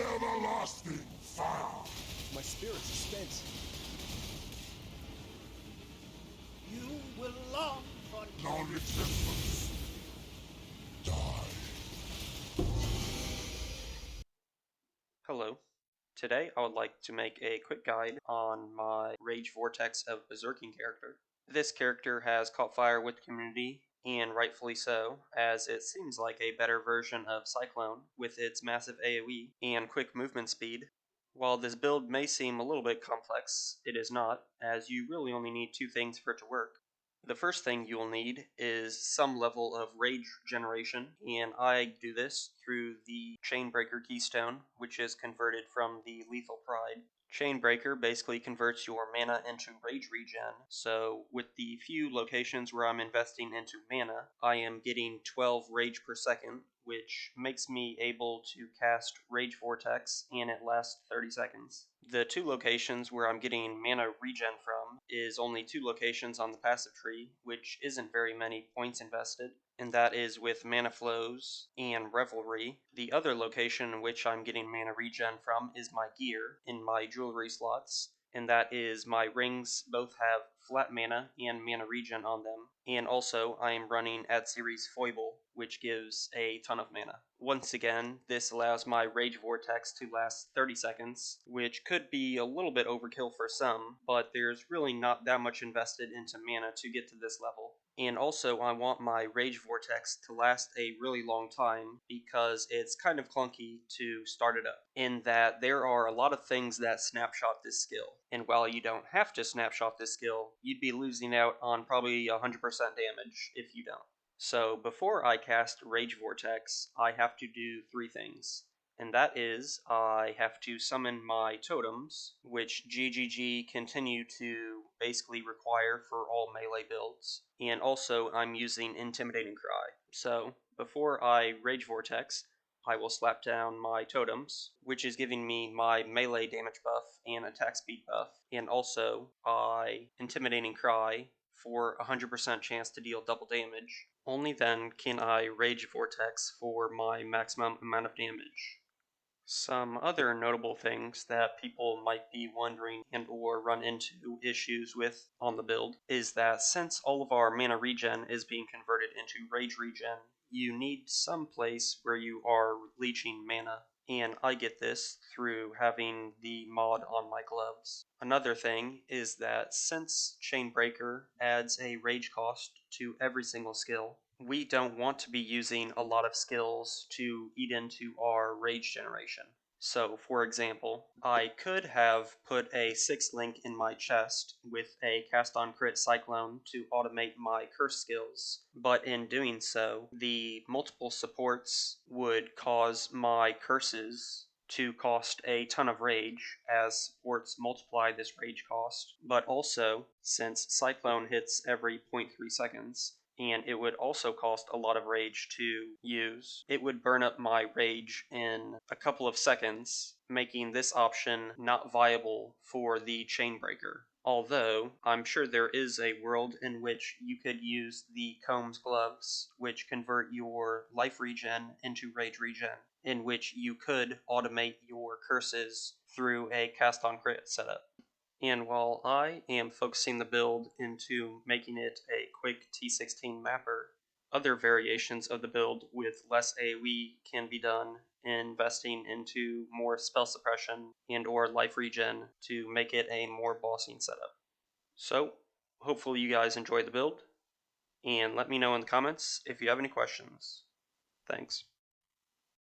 Everlasting fire! My spirit is spent. You will long for Non-existence. Die. Hello. Today I would like to make a quick guide on my Rage Vortex of Berserking character. This character has caught fire with the community, and rightfully so, as it seems like a better version of Cyclone with its massive AoE and quick movement speed. While this build may seem a little bit complex, it is not, as you really only need two things for it to work. The first thing you will need is some level of rage generation, and I do this through the Chainbreaker keystone, which is converted from the Lethal Pride. Chainbreaker basically converts your mana into rage regen, so with the few locations where I'm investing into mana, I am getting 12 rage per second, which makes me able to cast Rage Vortex, and it lasts 30 seconds. The two locations where I'm getting mana regen from is only two locations on the passive tree, which isn't very many points invested, and that is with Mana Flows and Revelry. The other location in which I'm getting mana regen from is my gear in my jewelry slots, and that is my rings both have flat mana and mana regen on them, and also I am running at series Foible, which gives a ton of mana. Once again, this allows my Rage Vortex to last 30 seconds, which could be a little bit overkill for some, but there's really not that much invested into mana to get to this level. And also, I want my Rage Vortex to last a really long time because it's kind of clunky to start it up, in that there are a lot of things that snapshot this skill. And while you don't have to snapshot this skill, you'd be losing out on probably 100% damage if you don't. So before I cast Rage Vortex, I have to do three things. And that is, I have to summon my totems, which GGG continue to basically require for all melee builds. And also, I'm using Intimidating Cry. So, before I Rage Vortex, I will slap down my totems, which is giving me my melee damage buff and attack speed buff. And also, I Intimidating Cry for 100% chance to deal double damage. Only then can I Rage Vortex for my maximum amount of damage. Some other notable things that people might be wondering and or run into issues with on the build is that since all of our mana regen is being converted into rage regen, you need some place where you are leeching mana, and I get this through having the mod on my gloves. Another thing is that since Chainbreaker adds a rage cost to every single skill, we don't want to be using a lot of skills to eat into our rage generation. So, for example, I could have put a 6 link in my chest with a cast on crit Cyclone to automate my curse skills, but in doing so, the multiple supports would cause my curses to cost a ton of rage, as supports multiply this rage cost, but also, since Cyclone hits every 0.3 seconds, and it would also cost a lot of rage to use. It would burn up my rage in a couple of seconds, making this option not viable for the Chainbreaker. Although, I'm sure there is a world in which you could use the Combs gloves, which convert your life regen into rage regen, in which you could automate your curses through a cast on crit setup. And while I am focusing the build into making it a quick T16 mapper, other variations of the build with less AoE can be done, investing into more spell suppression and or life regen to make it a more bossing setup. So, hopefully you guys enjoy the build, and let me know in the comments if you have any questions. Thanks.